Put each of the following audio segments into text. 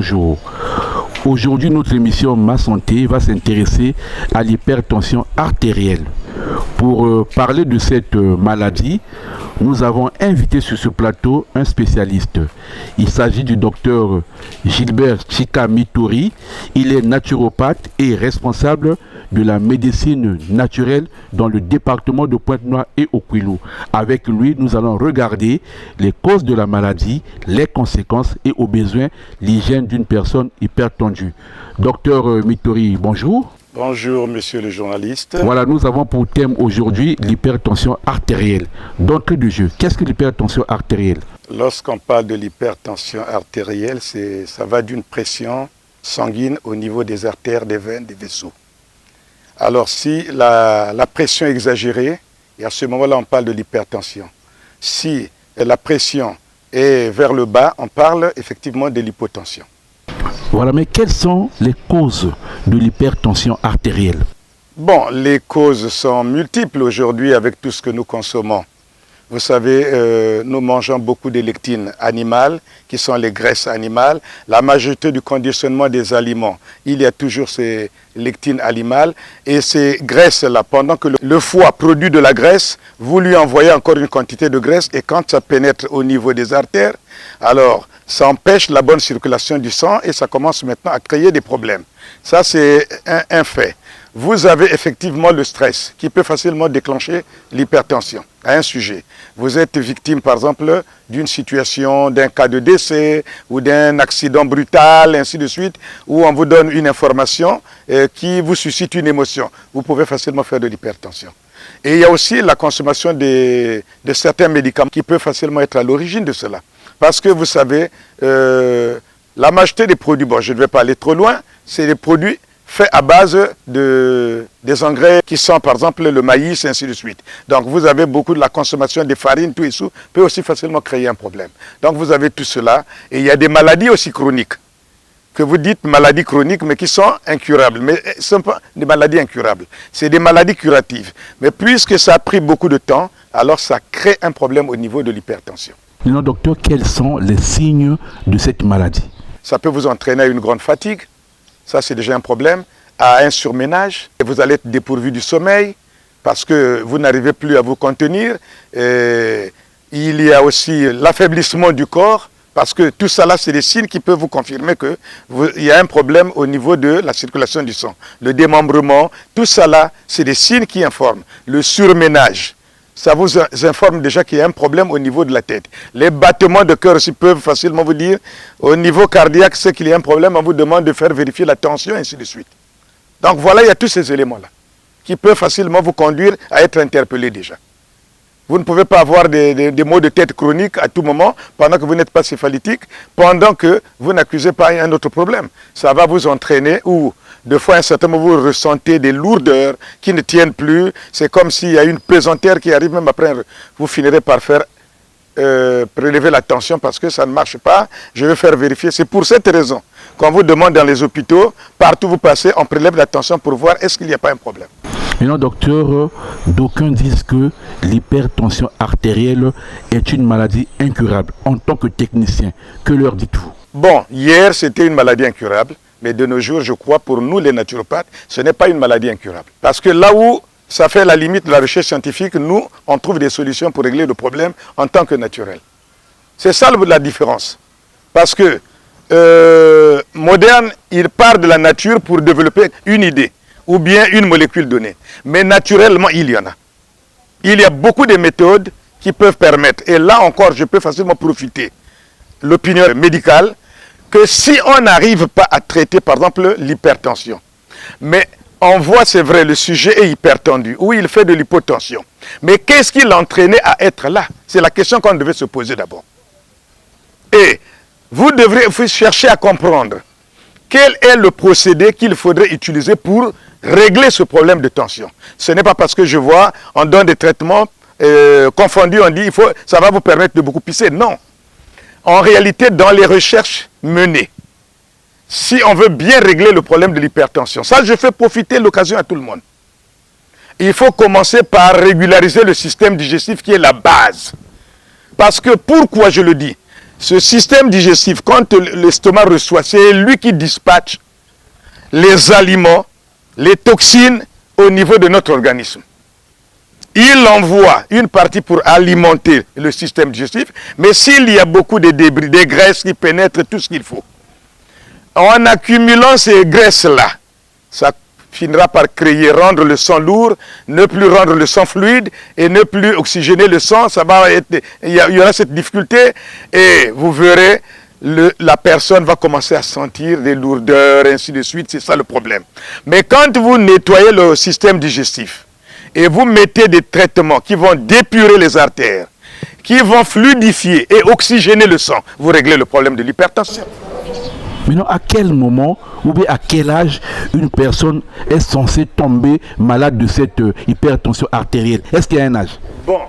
bonjour. Aujourd'hui, notre émission Ma Santé va s'intéresser à l'hypertension artérielle. Pour parler de cette maladie, nous avons invité sur ce plateau un spécialiste. Il s'agit du docteur Gilbert Chika Mitori. Il est naturopathe et responsable de la médecine naturelle dans le département de Pointe-Noire et Okwilu. Avec lui, nous allons regarder les causes de la maladie, les conséquences et au besoin l'hygiène d'une personne hypertendue. Docteur Mitori, bonjour. Bonjour, monsieur le journaliste. Voilà, nous avons pour thème aujourd'hui l'hypertension artérielle. D'entrée de jeu, qu'est-ce que l'hypertension artérielle? Lorsqu'on parle de l'hypertension artérielle, ça va d'une pression sanguine au niveau des artères, des veines, des vaisseaux. Alors si la pression est exagérée, et à ce moment-là on parle de l'hypertension. Si la pression est vers le bas, on parle effectivement de l'hypotension. Voilà, mais quelles sont les causes de l'hypertension artérielle? Bon, les causes sont multiples aujourd'hui avec tout ce que nous consommons. Vous savez, nous mangeons beaucoup de lectines animales, qui sont les graisses animales. La majorité du conditionnement des aliments, il y a toujours ces lectines animales. Et ces graisses-là, pendant que le foie produit de la graisse, vous lui envoyez encore une quantité de graisse. Et quand ça pénètre au niveau des artères, alors ça empêche la bonne circulation du sang et ça commence maintenant à créer des problèmes. Ça, c'est un fait. Vous avez effectivement le stress qui peut facilement déclencher l'hypertension à un sujet. Vous êtes victime, par exemple, d'une situation, d'un cas de décès ou d'un accident brutal, ainsi de suite, où on vous donne une information qui vous suscite une émotion. Vous pouvez facilement faire de l'hypertension. Et il y a aussi la consommation de certains médicaments qui peut facilement être à l'origine de cela. Parce que vous savez, la majorité des produits, bon, je ne vais pas aller trop loin, c'est des produits faits à base des engrais qui sont par exemple le maïs et ainsi de suite. Donc vous avez beaucoup de la consommation des farines, tout et tout, peut aussi facilement créer un problème. Donc vous avez tout cela et il y a des maladies aussi chroniques que vous dites maladies chroniques mais qui sont incurables. Mais ce ne sont pas des maladies incurables, c'est des maladies curatives. Mais puisque ça a pris beaucoup de temps, alors ça crée un problème au niveau de l'hypertension. Maintenant, docteur, quels sont les signes de cette maladie? Ça peut vous entraîner à une grande fatigue. Ça, c'est déjà un problème, à un surménage. Vous allez être dépourvu du sommeil parce que vous n'arrivez plus à vous contenir. Et il y a aussi l'affaiblissement du corps parce que tout ça là, c'est des signes qui peuvent vous confirmer qu'il y a un problème au niveau de la circulation du sang. Le démembrement, tout ça là, c'est des signes qui informent. Le surménage, ça vous informe déjà qu'il y a un problème au niveau de la tête. Les battements de cœur aussi peuvent facilement vous dire, au niveau cardiaque, c'est qu'il y a un problème, on vous demande de faire vérifier la tension, et ainsi de suite. Donc voilà, il y a tous ces éléments-là qui peuvent facilement vous conduire à être interpellé déjà. Vous ne pouvez pas avoir des maux de tête chroniques à tout moment, pendant que vous n'êtes pas céphalytique, pendant que vous n'accusez pas un autre problème. Ça va vous entraîner ou... Deux fois, à un certain moment, vous ressentez des lourdeurs qui ne tiennent plus. C'est comme s'il y a une pesanteur qui arrive, même après, vous finirez par faire prélever la tension parce que ça ne marche pas. Je vais faire vérifier. C'est pour cette raison qu'on vous demande dans les hôpitaux, partout où vous passez, on prélève la tension pour voir est-ce qu'il n'y a pas un problème. Maintenant, docteur, d'aucuns disent que l'hypertension artérielle est une maladie incurable. En tant que technicien, que leur dites-vous? Bon, hier, c'était une maladie incurable. Mais de nos jours, je crois, pour nous les naturopathes, ce n'est pas une maladie incurable. Parce que là où ça fait la limite de la recherche scientifique, nous, on trouve des solutions pour régler le problème en tant que naturel. C'est ça la différence. Parce que moderne, il part de la nature pour développer une idée ou bien une molécule donnée. Mais naturellement, il y en a. Il y a beaucoup de méthodes qui peuvent permettre. Et là encore, je peux facilement profiter l'opinion médicale que si on n'arrive pas à traiter, par exemple, l'hypertension, mais on voit, c'est vrai, le sujet est hypertendu, ou il fait de l'hypotension. Mais qu'est-ce qui l'entraînait à être là? C'est la question qu'on devait se poser d'abord. Et vous devrez chercher à comprendre quel est le procédé qu'il faudrait utiliser pour régler ce problème de tension. Ce n'est pas parce que je vois, on donne des traitements confondus, on dit, ça va vous permettre de beaucoup pisser. Non. En réalité, dans les recherches menées, si on veut bien régler le problème de l'hypertension, ça je fais profiter l'occasion à tout le monde. Il faut commencer par régulariser le système digestif qui est la base. Parce que, pourquoi je le dis? Ce système digestif, quand l'estomac reçoit, c'est lui qui dispatche les aliments, les toxines au niveau de notre organisme. Il envoie une partie pour alimenter le système digestif, mais s'il y a beaucoup de débris, des graisses qui pénètrent tout ce qu'il faut, en accumulant ces graisses-là, ça finira par rendre le sang lourd, ne plus rendre le sang fluide et ne plus oxygéner le sang. Il y aura cette difficulté et vous verrez, la personne va commencer à sentir des lourdeurs, ainsi de suite. C'est ça le problème. Mais quand vous nettoyez le système digestif et vous mettez des traitements qui vont dépurer les artères, qui vont fluidifier et oxygéner le sang, vous réglez le problème de l'hypertension. Maintenant, à quel moment ou bien à quel âge une personne est censée tomber malade de cette hypertension artérielle? Est-ce qu'il y a un âge? Bon,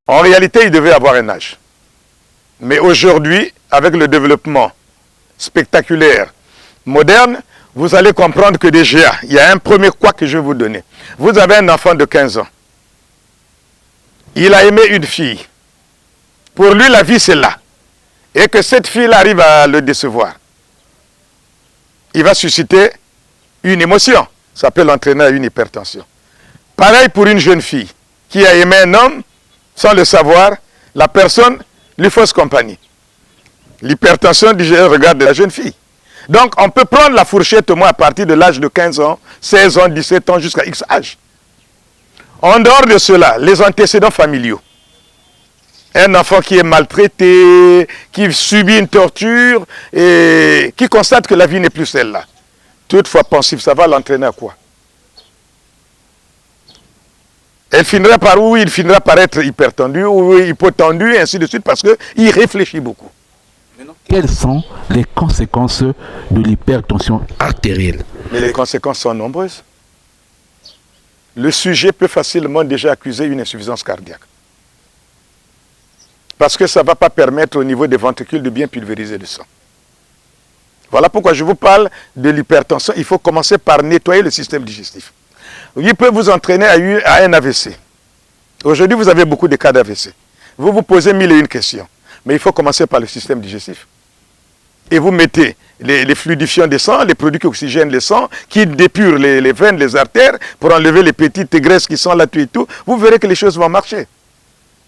en réalité, il devait avoir un âge. Mais aujourd'hui, avec le développement spectaculaire, moderne, vous allez comprendre que déjà, il y a un premier quoi que je vais vous donner. Vous avez un enfant de 15 ans. Il a aimé une fille. Pour lui, la vie, c'est là. Et que cette fille arrive à le décevoir. Il va susciter une émotion. Ça peut l'entraîner à une hypertension. Pareil pour une jeune fille qui a aimé un homme, sans le savoir, la personne lui fausse compagnie. L'hypertension du regard de la jeune fille. Donc, on peut prendre la fourchette au moins à partir de l'âge de 15 ans, 16 ans, 17 ans, jusqu'à X âge. En dehors de cela, les antécédents familiaux. Un enfant qui est maltraité, qui subit une torture et qui constate que la vie n'est plus celle-là. Toutefois pensif, ça va l'entraîner à quoi? Il finira par être hypertendu ou hypotendu, et ainsi de suite, parce qu'il réfléchit beaucoup. Quelles sont les conséquences de l'hypertension artérielle? Mais les conséquences sont nombreuses. Le sujet peut facilement déjà accuser une insuffisance cardiaque. Parce que ça ne va pas permettre au niveau des ventricules de bien pulvériser le sang. Voilà pourquoi je vous parle de l'hypertension. Il faut commencer par nettoyer le système digestif. Il peut vous entraîner à un AVC. Aujourd'hui, vous avez beaucoup de cas d'AVC. Vous vous posez mille et une questions. Mais il faut commencer par le système digestif. Et vous mettez les fluidifiants des sangs, les produits qui oxygènent les sangs, qui dépurent les veines, les artères, pour enlever les petites graisses qui sont là-dessus et tout. Vous verrez que les choses vont marcher.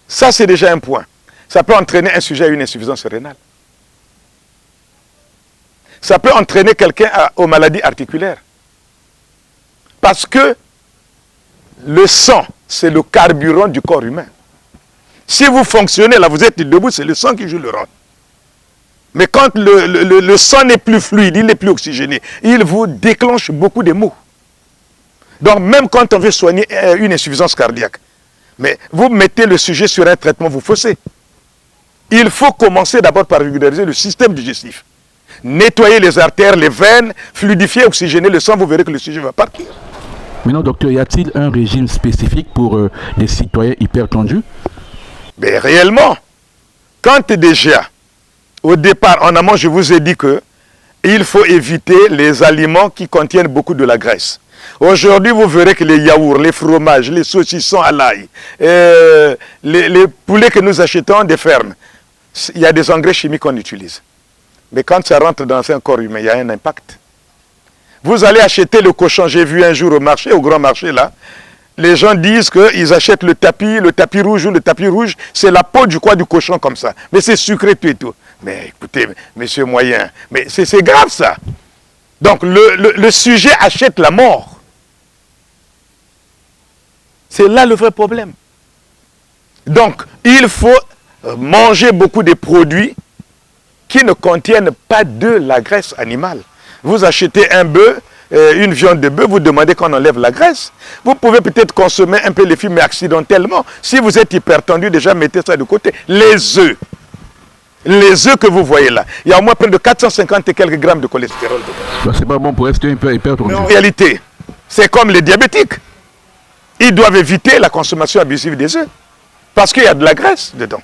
Ça, c'est déjà un point. Ça peut entraîner un sujet à une insuffisance rénale. Ça peut entraîner quelqu'un aux maladies articulaires. Parce que le sang, c'est le carburant du corps humain. Si vous fonctionnez, là, vous êtes debout, c'est le sang qui joue le rôle. Mais quand le sang n'est plus fluide, il n'est plus oxygéné, il vous déclenche beaucoup de maux. Donc, même quand on veut soigner une insuffisance cardiaque, mais vous mettez le sujet sur un traitement, vous faussez. Il faut commencer d'abord par régulariser le système digestif. Nettoyer les artères, les veines, fluidifier, oxygéner le sang, vous verrez que le sujet va partir. Maintenant, docteur, y a-t-il un régime spécifique pour des citoyens hypertendus? Mais réellement, quand déjà, au départ, en amont, je vous ai dit que il faut éviter les aliments qui contiennent beaucoup de la graisse. Aujourd'hui, vous verrez que les yaourts, les fromages, les saucissons à l'ail, les poulets que nous achetons des fermes, il y a des engrais chimiques qu'on utilise. Mais quand ça rentre dans un corps humain, il y a un impact. Vous allez acheter le cochon, j'ai vu un jour au marché, au grand marché là, les gens disent qu'ils achètent le tapis rouge ou le tapis rouge, c'est la peau du cochon comme ça. Mais c'est sucré tout et tout. Mais écoutez, monsieur moyen, mais c'est grave ça. Donc le sujet achète la mort. C'est là le vrai problème. Donc il faut manger beaucoup de produits qui ne contiennent pas de la graisse animale. Vous achetez un bœuf, une viande de bœuf, vous demandez qu'on enlève la graisse. Vous pouvez peut-être consommer un peu les fibres, mais accidentellement. Si vous êtes hypertendu, déjà mettez ça de côté. Les œufs que vous voyez là, il y a au moins près de 450 et quelques grammes de cholestérol dedans. C'est pas bon pour rester un peu hypertendu. Mais en réalité, c'est comme les diabétiques. Ils doivent éviter la consommation abusive des œufs. Parce qu'il y a de la graisse dedans.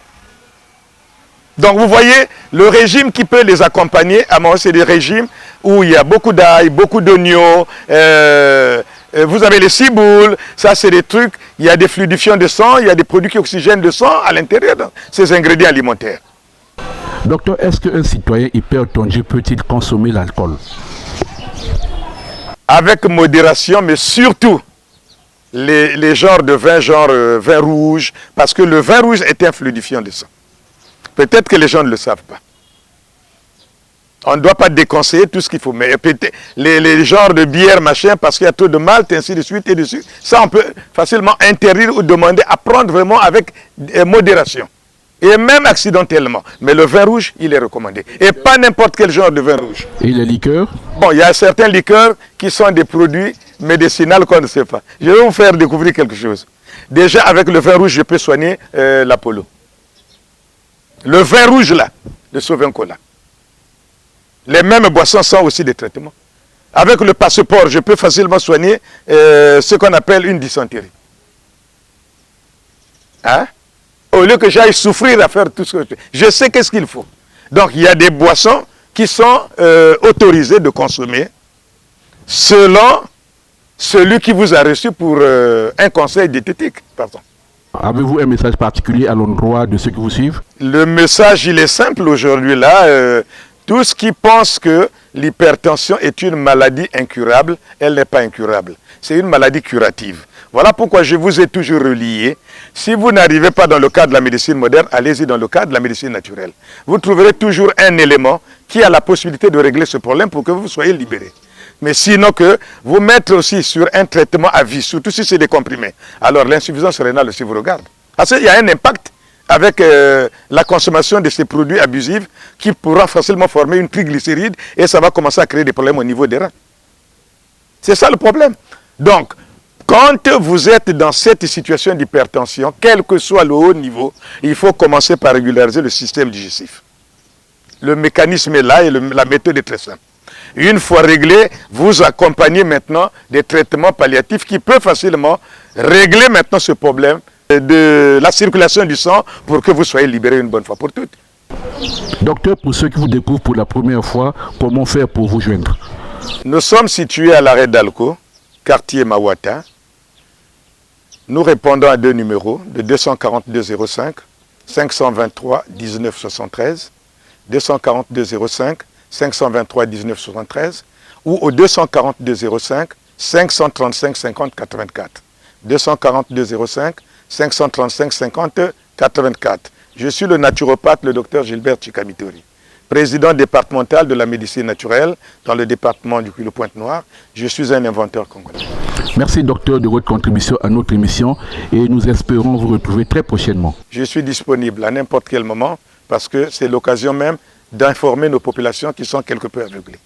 Donc vous voyez, le régime qui peut les accompagner, à moi c'est des régimes où il y a beaucoup d'ail, beaucoup d'oignons, vous avez les ciboules, ça c'est des trucs, il y a des fluidifiants de sang, il y a des produits qui oxygènent le sang à l'intérieur de ces ingrédients alimentaires. Docteur, est-ce qu'un citoyen hypertendu peut-il consommer l'alcool? Avec modération, mais surtout les genres de vin, genre vin rouge, parce que le vin rouge est un fluidifiant de sang. Peut-être que les gens ne le savent pas. On ne doit pas déconseiller tout ce qu'il faut, mais les genres de bière, machin, parce qu'il y a trop de malt, ainsi de suite, et de suite, ça on peut facilement interdire ou demander à prendre vraiment avec modération. Et même accidentellement. Mais le vin rouge, il est recommandé. Et pas n'importe quel genre de vin rouge. Et les liqueurs? Bon, il y a certains liqueurs qui sont des produits médicinaux qu'on ne sait pas. Je vais vous faire découvrir quelque chose. Déjà, avec le vin rouge, je peux soigner l'Apollo. Le vin rouge, là, le Sauvin-Cola. Les mêmes boissons sont aussi des traitements. Avec le passeport, je peux facilement soigner ce qu'on appelle une dysenterie. Hein? Au lieu que j'aille souffrir à faire tout ce que je sais qu'est-ce qu'il faut. Donc, il y a des boissons qui sont autorisées de consommer selon celui qui vous a reçu pour un conseil diététique, pardon. Avez-vous un message particulier à l'endroit de ceux qui vous suivent? Le message, il est simple aujourd'hui là. Tous qui pensent que l'hypertension est une maladie incurable, elle n'est pas incurable. C'est une maladie curative. Voilà pourquoi je vous ai toujours relié. Si vous n'arrivez pas dans le cadre de la médecine moderne, allez-y dans le cadre de la médecine naturelle. Vous trouverez toujours un élément qui a la possibilité de régler ce problème pour que vous soyez libéré. Mais sinon que vous mettre aussi sur un traitement à vie, surtout si c'est des comprimés, alors l'insuffisance rénale aussi vous regarde. Parce qu'il y a un impact avec la consommation de ces produits abusifs qui pourra facilement former une triglycéride et ça va commencer à créer des problèmes au niveau des reins. C'est ça le problème. Donc, quand vous êtes dans cette situation d'hypertension, quel que soit le haut niveau, il faut commencer par régulariser le système digestif. Le mécanisme est là et la méthode est très simple. Une fois réglé, vous accompagnez maintenant des traitements palliatifs qui peuvent facilement régler maintenant ce problème de la circulation du sang pour que vous soyez libéré une bonne fois pour toutes. Docteur, pour ceux qui vous découvrent pour la première fois, comment faire pour vous joindre? Nous sommes situés à l'arrêt d'Alco, quartier Mawata. Nous répondons à deux numéros, de 242 05, 523 19 73, 242 05, 523 19 73, ou au 242 05, 535 50 84. 242 05, 535 50 84. Je suis le naturopathe, le docteur Gilbert Chikamitori, président départemental de la médecine naturelle dans le département du Pointe-Noire. Je suis un inventeur congolais. Merci docteur de votre contribution à notre émission et nous espérons vous retrouver très prochainement. Je suis disponible à n'importe quel moment parce que c'est l'occasion même d'informer nos populations qui sont quelque peu aveuglées.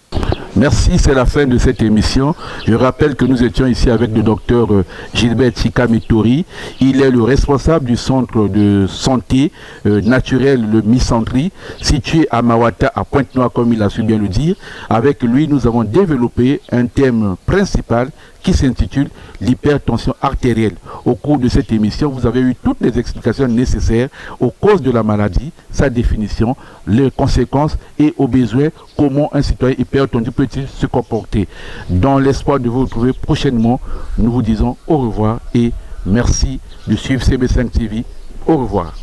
Merci, c'est la fin de cette émission. Je rappelle que nous étions ici avec le docteur Gilbert Chikamitori. Il est le responsable du centre de santé naturelle, le Misandri, situé à Mawata, à Pointe-Noire, comme il a su bien le dire. Avec lui, nous avons développé un thème principal qui s'intitule l'hypertension artérielle. Au cours de cette émission, vous avez eu toutes les explications nécessaires aux causes de la maladie, sa définition, les conséquences et aux besoins, comment un citoyen hypertendu peut-il se comporter. Dans l'espoir de vous retrouver prochainement, nous vous disons au revoir et merci de suivre CB5 TV. Au revoir.